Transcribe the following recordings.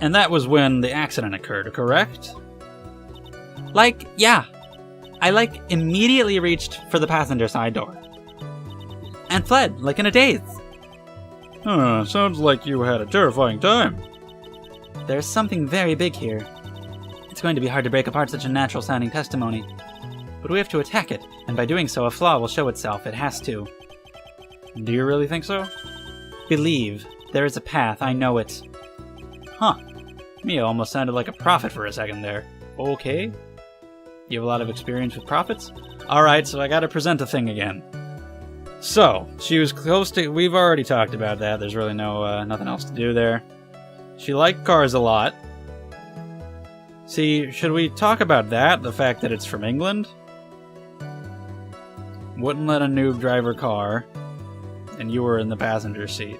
And that was when the accident occurred, correct? Yeah. I, immediately reached for the passenger side door. And fled, in a daze. Sounds like you had a terrifying time. There's something very big here. It's going to be hard to break apart such a natural-sounding testimony. But we have to attack it, and by doing so, a flaw will show itself. It has to. Do you really think so? Believe. There is a path. I know it. Huh. Mia almost sounded like a prophet for a second there. Okay. You have a lot of experience with prophets? Alright, so I gotta present the thing again. So, she was close to... We've already talked about that. There's really nothing else to do there. She liked cars a lot. See, should we talk about that? The fact that it's from England? Wouldn't let a noob drive her car. And you were in the passenger seat.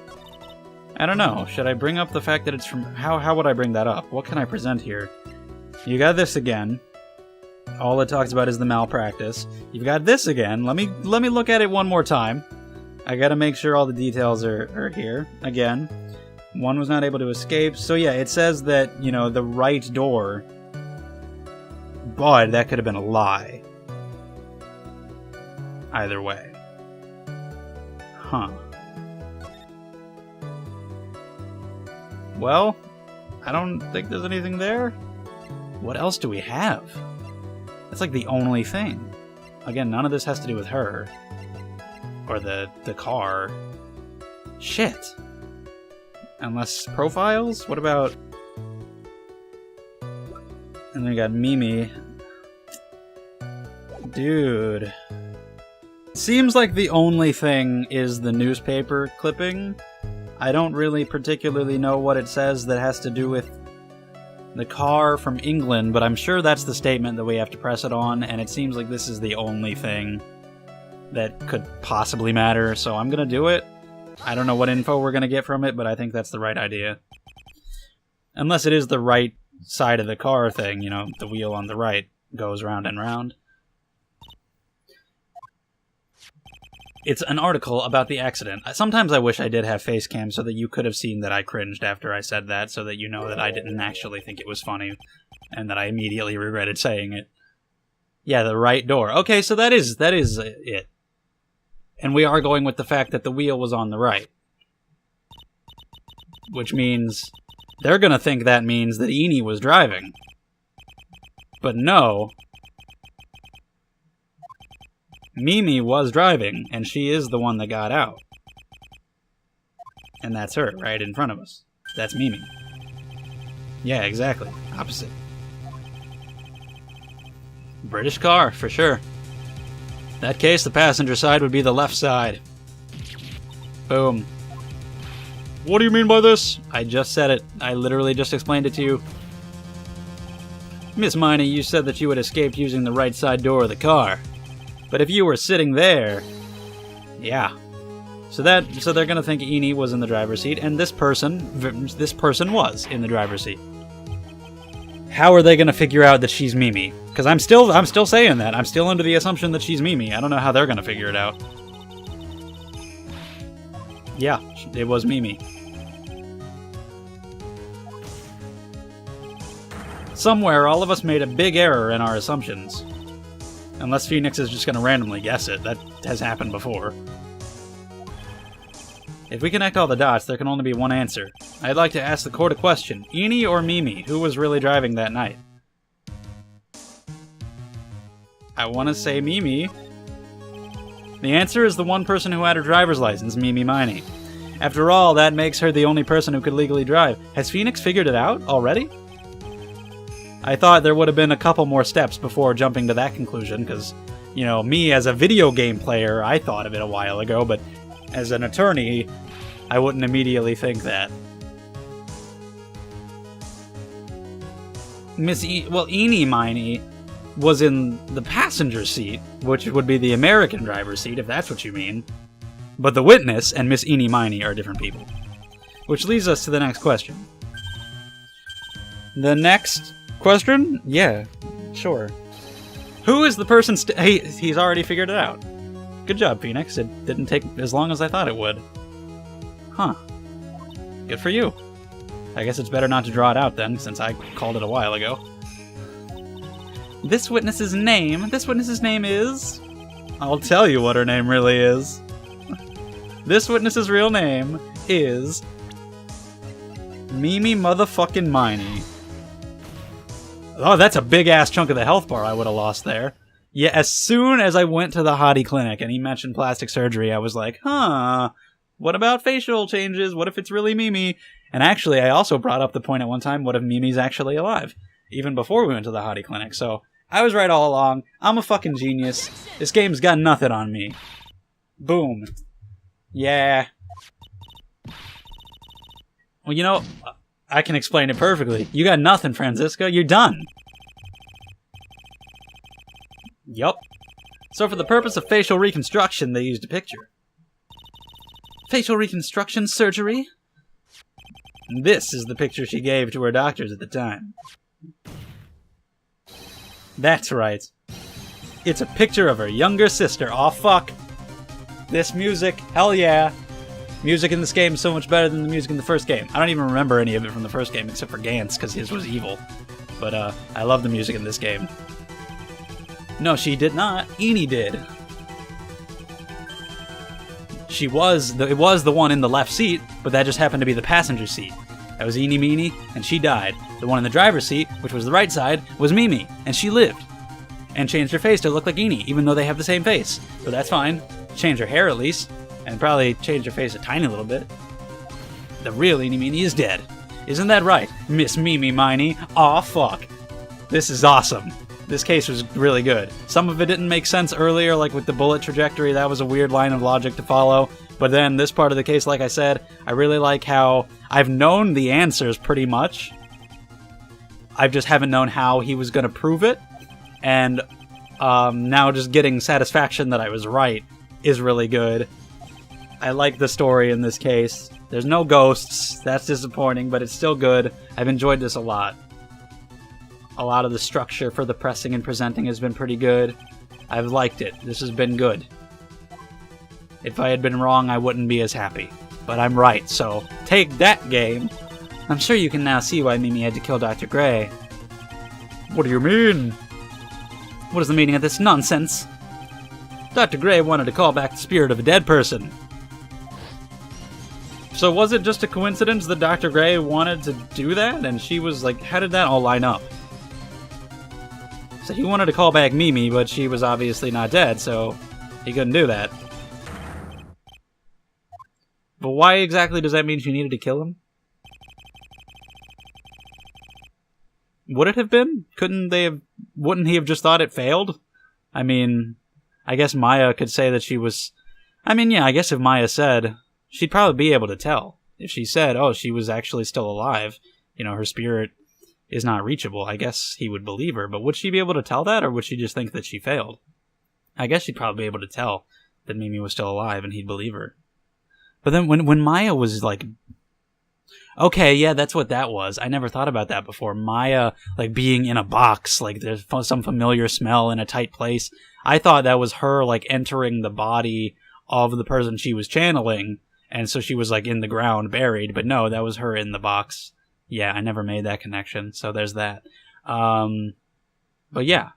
I don't know. Should I bring up the fact that it's from... How would I bring that up? What can I present here? You got this again. All it talks about is the malpractice. You've got this again. Let me look at it one more time. I gotta make sure all the details are here. Again. One was not able to escape. So yeah, it says that, the right door. But that could have been a lie. Either way. Huh. Well, I don't think there's anything there. What else do we have? That's the only thing. Again, none of this has to do with her. Or the car. Shit. Unless profiles? What about... And then we got Mimi. Dude. Seems like the only thing is the newspaper clipping. I don't really particularly know what it says that has to do with the car from England, but I'm sure that's the statement that we have to press it on, and it seems like this is the only thing that could possibly matter, so I'm gonna do it. I don't know what info we're gonna get from it, but I think that's the right idea. Unless it is the right side of the car thing, the wheel on the right goes round and round. It's an article about the accident. Sometimes I wish I did have face cam so that you could have seen that I cringed after I said that, so that you know that I didn't actually think it was funny, and that I immediately regretted saying it. Yeah, the right door. Okay, so that is it. And we are going with the fact that the wheel was on the right. Which means they're gonna think that means that Eni was driving. But no. Mimi was driving, and she is the one that got out. And that's her, right in front of us. That's Mimi. Yeah, exactly. Opposite. British car, for sure. In that case, the passenger side would be the left side. Boom. What do you mean by this? I just said it. I literally just explained it to you. Miss Miney, you said that you had escaped using the right side door of the car. But if you were sitting there... Yeah. So they're gonna think Eni was in the driver's seat, and this person was in the driver's seat. How are they gonna figure out that she's Mimi? Because I'm still saying that. I'm still under the assumption that she's Mimi. I don't know how they're gonna figure it out. Yeah, it was Mimi. Somewhere, all of us made a big error in our assumptions. Unless Phoenix is just going to randomly guess it. That has happened before. If we connect all the dots, there can only be one answer. I'd like to ask the court a question. Eni or Mimi? Who was really driving that night? I want to say Mimi. The answer is the one person who had her driver's license, Mimi Miney. After all, that makes her the only person who could legally drive. Has Phoenix figured it out already? I thought there would have been a couple more steps before jumping to that conclusion, because, me as a video game player, I thought of it a while ago, but as an attorney, I wouldn't immediately think that. Eni Miney was in the passenger seat, which would be the American driver's seat, if that's what you mean. But the witness and Miss Eni Miney are different people. Which leads us to the next question. The next question? Yeah, sure. Who is the person he's already figured it out. Good job, Phoenix. It didn't take as long as I thought it would. Huh. Good for you. I guess it's better not to draw it out then, since I called it a while ago. This witness's name is... I'll tell you what her name really is. This witness's real name is... Mimi motherfucking Miney. Oh, that's a big-ass chunk of the health bar I would have lost there. Yeah, as soon as I went to the Hottie clinic and he mentioned plastic surgery, I was like, huh, what about facial changes? What if it's really Mimi? And actually, I also brought up the point at one time, what if Mimi's actually alive? Even before we went to the Hottie clinic, so I was right all along. I'm a fucking genius. This game's got nothing on me. Boom. Yeah. Well, you know, I can explain it perfectly. You got nothing, Francisco. You're done. Yup. So for the purpose of facial reconstruction, they used a picture. Facial reconstruction surgery? This is the picture she gave to her doctors at the time. That's right. It's a picture of her younger sister. Aw, fuck. This music, hell yeah. Music in this game is so much better than the music in the first game. I don't even remember any of it from the first game, except for Gantz, because his was evil. But, I love the music in this game. No, she did not. Eni did. It was the one in the left seat, but that just happened to be the passenger seat. That was Eenie Meenie, and she died. The one in the driver's seat, which was the right side, was Mimi, and she lived. And changed her face to look like Eenie, even though they have the same face. So that's fine. Change her hair at least, and probably change her face a tiny little bit. The real Eenie Meenie is dead. Isn't that right, Miss Mimi Miney? Aw, fuck. This is awesome. This case was really good. Some of it didn't make sense earlier, like with the bullet trajectory. That was a weird line of logic to follow. But then this part of the case, like I said, I really like how I've known the answers pretty much. I just haven't known how he was going to prove it. And now just getting satisfaction that I was right is really good. I like the story in this case. There's no ghosts. That's disappointing, but it's still good. I've enjoyed this a lot. A lot of the structure for the pressing and presenting has been pretty good. I've liked it. This has been good. If I had been wrong, I wouldn't be as happy. But I'm right, so take that, game. I'm sure you can now see why Mimi had to kill Dr. Gray. What do you mean? What is the meaning of this nonsense? Dr. Gray wanted to call back the spirit of a dead person. So was it just a coincidence that Dr. Gray wanted to do that? And she was like, how did that all line up? So he wanted to call back Mimi, but she was obviously not dead, so he couldn't do that. But why exactly does that mean she needed to kill him? Would it have been? Wouldn't he have just thought it failed? I mean, I guess Maya could say that she was... I mean, yeah, I guess if Maya said, she'd probably be able to tell. If she said, oh, she was actually still alive, you know, her spirit is not reachable, I guess he would believe her. But would she be able to tell that, or would she just think that she failed? I guess she'd probably be able to tell that Mimi was still alive, and he'd believe her. But then when Maya was like... Okay, yeah, that's what that was. I never thought about that before. Maya, like, being in a box, like, there's some familiar smell in a tight place. I thought that was her, like, entering the body of the person she was channeling, and so she was, like, in the ground, buried. But no, that was her in the box. Yeah, I never made that connection, so there's that. But yeah.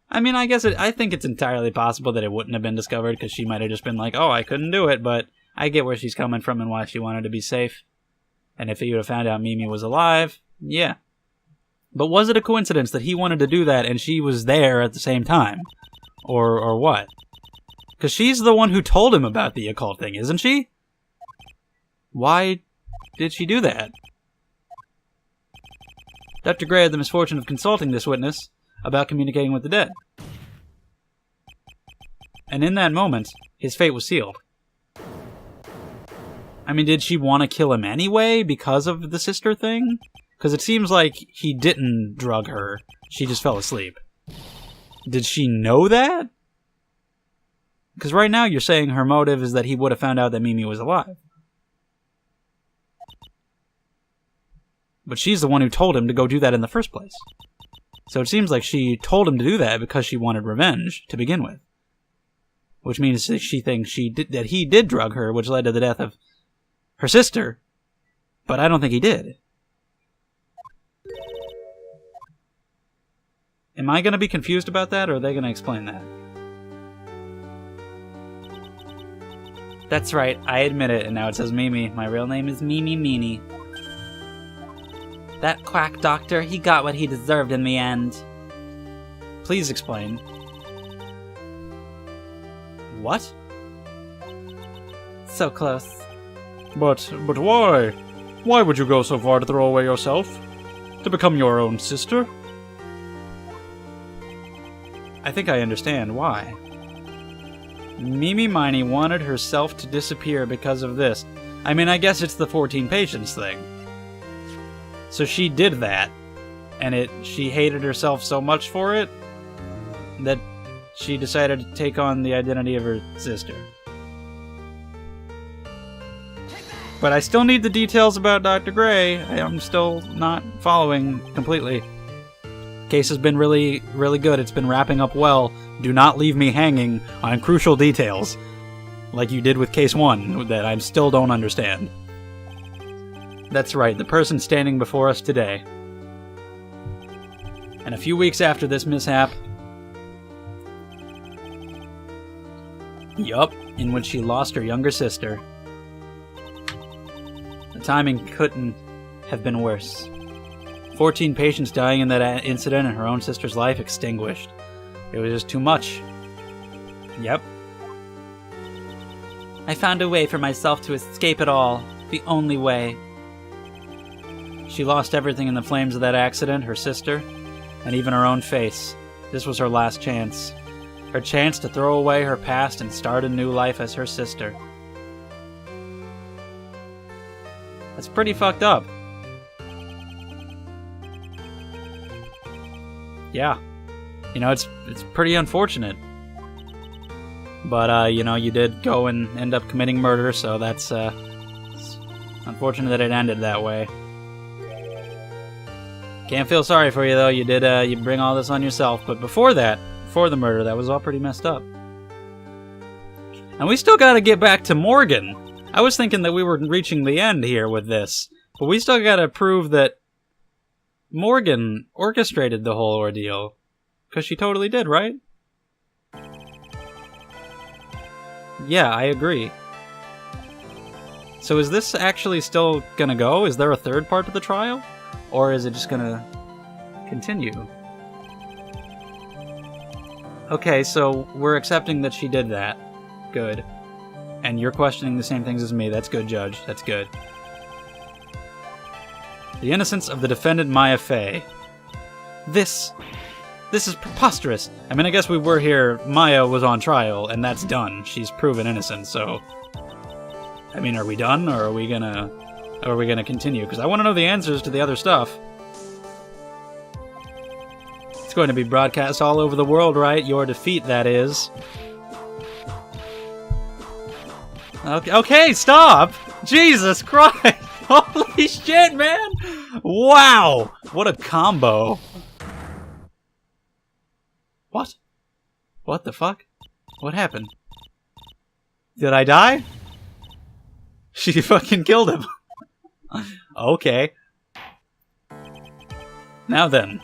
I mean, I think it's entirely possible that it wouldn't have been discovered, because she might have just been like, oh, I couldn't do it, but I get where she's coming from and why she wanted to be safe. And if he would have found out Mimi was alive, yeah. But was it a coincidence that he wanted to do that and she was there at the same time? Or what? Because she's the one who told him about the occult thing, isn't she? Why did she do that? Dr. Gray had the misfortune of consulting this witness about communicating with the dead. And in that moment, his fate was sealed. I mean, did she want to kill him anyway because of the sister thing? Because it seems like he didn't drug her. She just fell asleep. Did she know that? Because right now you're saying her motive is that he would have found out that Mimi was alive. But she's the one who told him to go do that in the first place. So it seems like she told him to do that because she wanted revenge to begin with. which means that she thinks that he did drug her, which led to the death of her sister. But I don't think he did. Am I going to be confused about that, or are they going to explain that? That's right, I admit it, and now it says Mimi. My real name is Mimi Meanie. That quack doctor, he got what he deserved in the end. Please explain. What? So close. But why? Why would you go so far to throw away yourself? To become your own sister? I think I understand why. Mimi Miney wanted herself to disappear because of this. I mean, I guess it's the 14 patients thing. So she did that, and she hated herself so much for it that she decided to take on the identity of her sister. But I still need the details about Dr. Gray. I'm still not following completely. Case has been really, really good. It's been wrapping up well. Do not leave me hanging on crucial details, like you did with Case 1, that I still don't understand. That's right, the person standing before us today. And a few weeks after this mishap, in which she lost her younger sister. The timing couldn't have been worse. 14 patients dying in that incident and her own sister's life extinguished. It was just too much. Yep. I found a way for myself to escape it all. The only way. She lost everything in the flames of that accident, her sister, and even her own face. This was her last chance. Her chance to throw away her past and start a new life as her sister. That's pretty fucked up. Yeah. You know, it's pretty unfortunate. But, you know, you did go and end up committing murder, so that's, it's unfortunate that it ended that way. Can't feel sorry for you, though. You did, you bring all this on yourself. But before that, before the murder, that was all pretty messed up. And we still gotta get back to Morgan. I was thinking that we were reaching the end here with this. But we still gotta prove that Morgan orchestrated the whole ordeal. Because she totally did, right? Yeah, I agree. So is this actually still gonna go? Is there a third part to the trial? Or is it just gonna continue? Okay, so we're accepting that she did that. Good. And you're questioning the same things as me. That's good, Judge. That's good. The innocence of the defendant Maya Fey. This is preposterous. I mean, I guess we were here. Maya was on trial, and that's done. She's proven innocent, so... I mean, are we done, or are we gonna continue? Because I want to know the answers to the other stuff. It's going to be broadcast all over the world, right? Your defeat, that is. Okay, stop! Jesus Christ! Holy shit, man! Wow! What a combo! What? What the fuck? What happened? Did I die? She fucking killed him. Okay. Now then.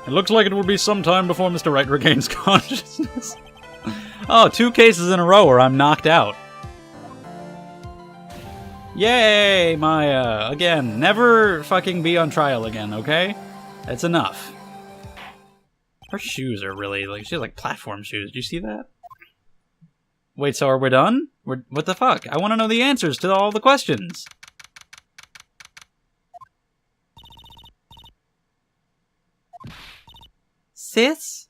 It looks like it will be some time before Mr. Wright regains consciousness. Oh, 2 cases in a row where I'm knocked out. Yay, Maya. Again, never fucking be on trial again, okay? That's enough. Her shoes are really, like, she has, like, platform shoes. Do you see that? Wait, so are we done? What the fuck? I want to know the answers to all the questions. Sis?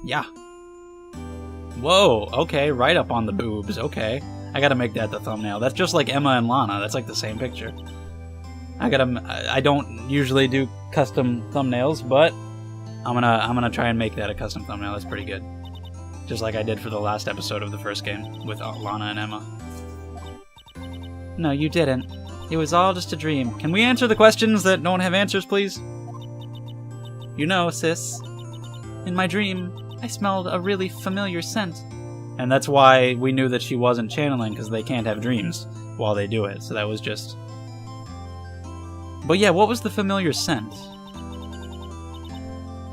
Yeah. Whoa, okay, right up on the boobs, okay. I gotta make that the thumbnail. That's just like Emma and Lana. That's like the same picture. I don't usually do custom thumbnails, but I'm gonna try and make that a custom thumbnail. That's pretty good. Just like I did for the last episode of the first game with Lana and Emma. No, you didn't. It was all just a dream. Can we answer the questions that don't have answers, please? You know, sis, in my dream, I smelled a really familiar scent. And that's why we knew that she wasn't channeling, because they can't have dreams while they do it. So that was just... But yeah, what was the familiar scent?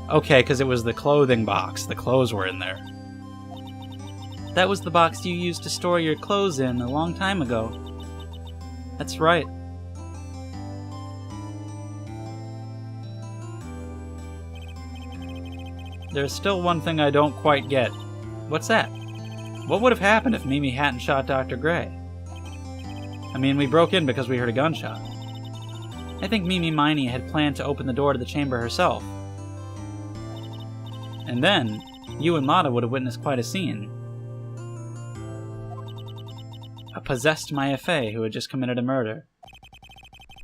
Okay, because it was the clothing box. The clothes were in there. That was the box you used to store your clothes in a long time ago. That's right. There's still one thing I don't quite get. What's that? What would have happened if Mimi hadn't shot Dr. Gray? I mean, we broke in because we heard a gunshot. I think Mimi Miney had planned to open the door to the chamber herself. And then, you and Lotta would have witnessed quite a scene. A possessed Maya Fey who had just committed a murder.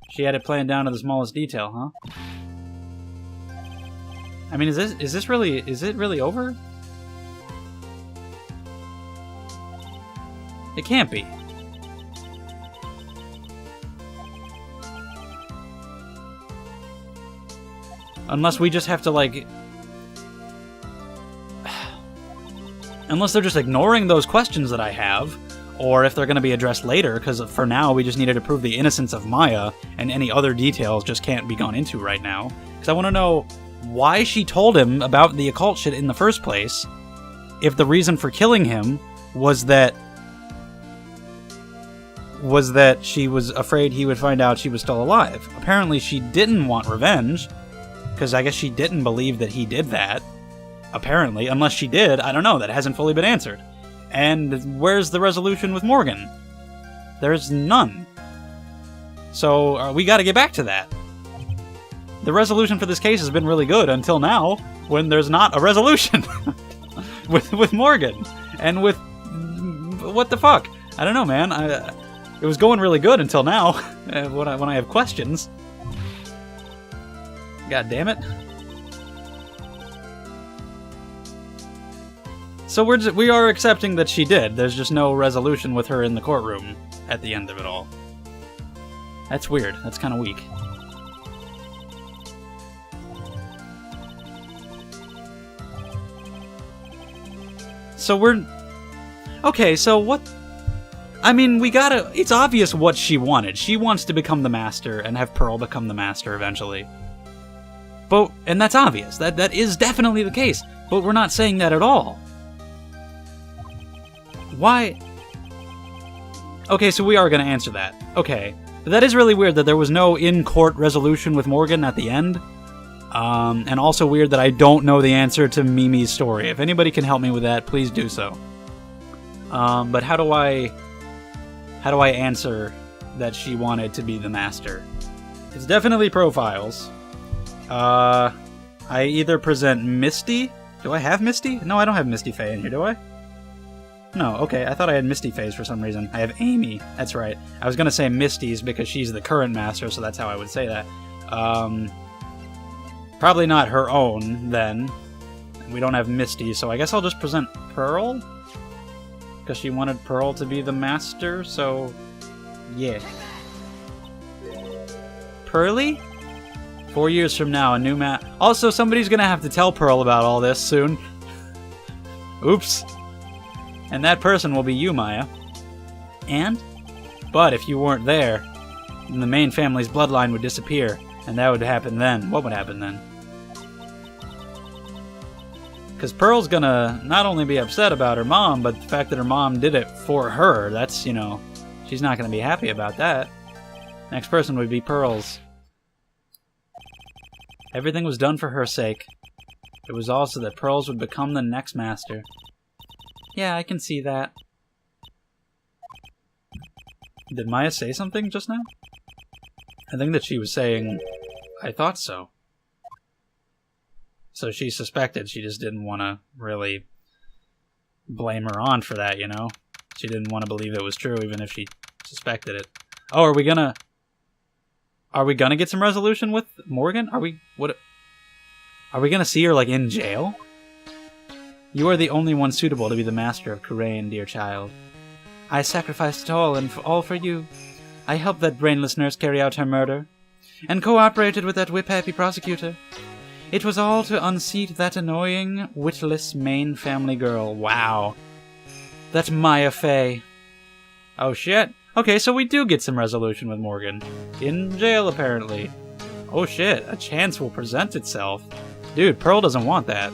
She had it planned down to the smallest detail, huh? I mean, is it really over? It can't be. Unless we just have to, like... Unless they're just ignoring those questions that I have, or if they're going to be addressed later, because for now we just needed to prove the innocence of Maya, and any other details just can't be gone into right now. Because I want to know why she told him about the occult shit in the first place, if the reason for killing him was that she was afraid he would find out she was still alive. Apparently she didn't want revenge, because I guess she didn't believe that he did that. Apparently, unless she did, I don't know, that hasn't fully been answered. And where's the resolution with Morgan? There's none. So we gotta get back to that. The resolution for this case has been really good until now, when there's not a resolution with Morgan. And with... what the fuck? I don't know, man. It was going really good until now, when I have questions. God damn it. So we are accepting that she did. There's just no resolution with her in the courtroom at the end of it all. That's weird. That's kind of weak. So we're... Okay, so what... I mean, we gotta... It's obvious what she wanted. She wants to become the Master and have Pearl become the Master eventually. But... And that's obvious. That is definitely the case. But we're not saying that at all. Why? Okay, so we are going to answer that. Okay. But that is really weird that there was no in-court resolution with Morgan at the end. And also weird that I don't know the answer to Mimi's story. If anybody can help me with that, please do so. But how do I answer that she wanted to be the Master? It's definitely profiles. I either present Misty. Do I have Misty? No, I don't have Misty Faye in here, do I? No, okay, I thought I had Misty Faye's for some reason. I have Amy, that's right. I was gonna say Misty's because she's the current Master, so that's how I would say that. Probably not her own, then. We don't have Misty, so I guess I'll just present Pearl? Because she wanted Pearl to be the Master, so... yeah. Pearly? 4 years from now, a new Also, somebody's gonna have to tell Pearl about all this soon. Oops. And that person will be you, Maya. And? But if you weren't there, then the main family's bloodline would disappear, and that would happen then. What would happen then? Because Pearl's gonna not only be upset about her mom, but the fact that her mom did it for her, that's, you know, she's not gonna be happy about that. Next person would be Pearl's. Everything was done for her sake. It was also that Pearls would become the next Master. Yeah, I can see that. Did Maya say something just now? I think that she was saying, I thought so. So she suspected, she just didn't want to really blame her aunt for that, you know? She didn't want to believe it was true, even if she suspected it. Oh, are we gonna get some resolution with Morgan? Are we gonna see her, like, in jail? You are the only one suitable to be the Master of Kurain, dear child. I sacrificed it all, and all for you. I helped that brainless nurse carry out her murder, and cooperated with that whip-happy prosecutor. It was all to unseat that annoying, witless main family girl. Wow. That's Maya Fey. Oh shit. Okay, so we do get some resolution with Morgan. In jail, apparently. Oh shit, a chance will present itself. Dude, Pearl doesn't want that.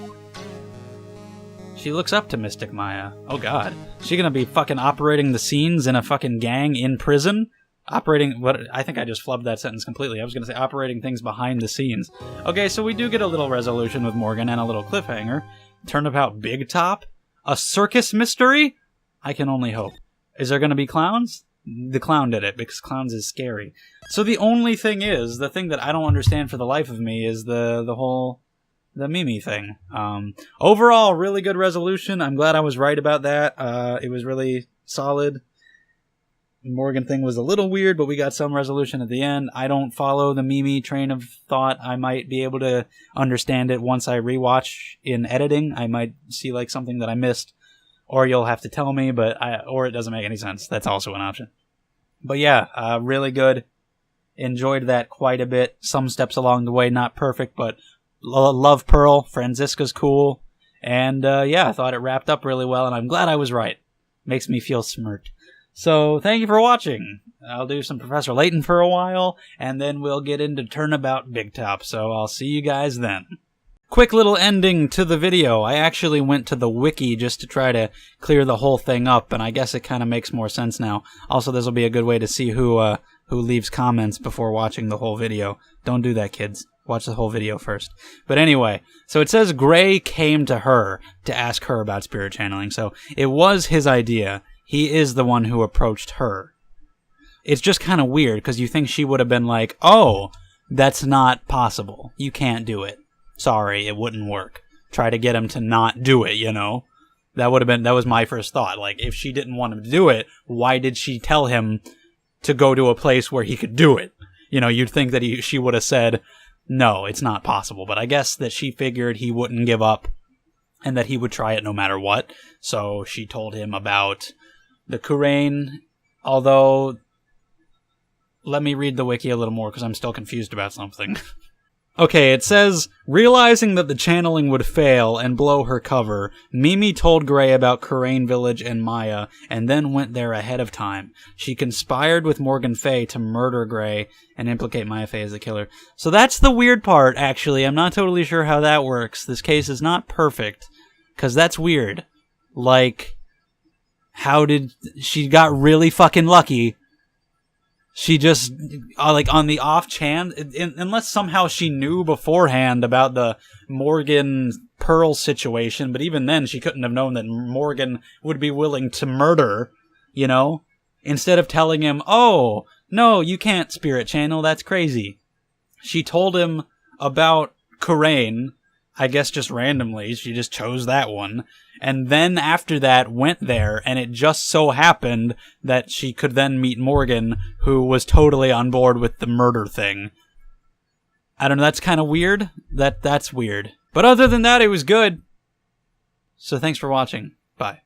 She looks up to Mystic Maya. Oh god. She gonna be fucking operating the scenes in a fucking gang in prison? Operating, what, I think I just flubbed that sentence completely. I was gonna say operating things behind the scenes. Okay, so we do get a little resolution with Morgan and a little cliffhanger. Turnabout Big Top? A circus mystery? I can only hope. Is there gonna be clowns? The clown did it, because clowns is scary. So the only thing is, the thing that I don't understand for the life of me is the Mimi thing. Overall, really good resolution. I'm glad I was right about that. It was really solid. Morgan thing was a little weird, but we got some resolution at the end. I don't follow the Mimi train of thought. I might be able to understand it once I rewatch in editing. I might see like something that I missed, or you'll have to tell me, or it doesn't make any sense. That's also an option. But yeah, really good. Enjoyed that quite a bit. Some steps along the way, not perfect, but love Pearl. Franziska's cool. And yeah, I thought it wrapped up really well, and I'm glad I was right. Makes me feel smirked. So, thank you for watching. I'll do some Professor Layton for a while, and then we'll get into Turnabout Big Top, so I'll see you guys then. Quick little ending to the video. I actually went to the wiki just to try to clear the whole thing up, and I guess it kind of makes more sense now. Also, this will be a good way to see who leaves comments before watching the whole video. Don't do that, kids. Watch the whole video first. But anyway, so it says Gray came to her to ask her about spirit channeling, so it was his idea. He is the one who approached her. It's just kind of weird, because you think she would have been like, oh, that's not possible. You can't do it. Sorry, it wouldn't work. Try to get him to not do it, you know? That was my first thought. Like, if she didn't want him to do it, why did she tell him to go to a place where he could do it? You know, you'd think that she would have said, no, it's not possible. But I guess that she figured he wouldn't give up and that he would try it no matter what. So she told him about the Kurain, although, let me read the wiki a little more because I'm still confused about something. Okay, it says, realizing that the channeling would fail and blow her cover, Mimi told Gray about Kurain Village and Maya, and then went there ahead of time. She conspired with Morgan Fey to murder Gray and implicate Maya Fey as the killer. So that's the weird part, actually. I'm not totally sure how that works. This case is not perfect, because that's weird. Like, how did... She got really fucking lucky. She just, like, on the off chance, unless somehow she knew beforehand about the Morgan Pearl situation, but even then she couldn't have known that Morgan would be willing to murder, you know? Instead of telling him, oh, no, you can't spirit channel, that's crazy. She told him about Kurain, I guess just randomly, she just chose that one. And then after that went there, and it just so happened that she could then meet Morgan, who was totally on board with the murder thing. I don't know, that's kind of weird. That's weird. But other than that, it was good. So thanks for watching. Bye.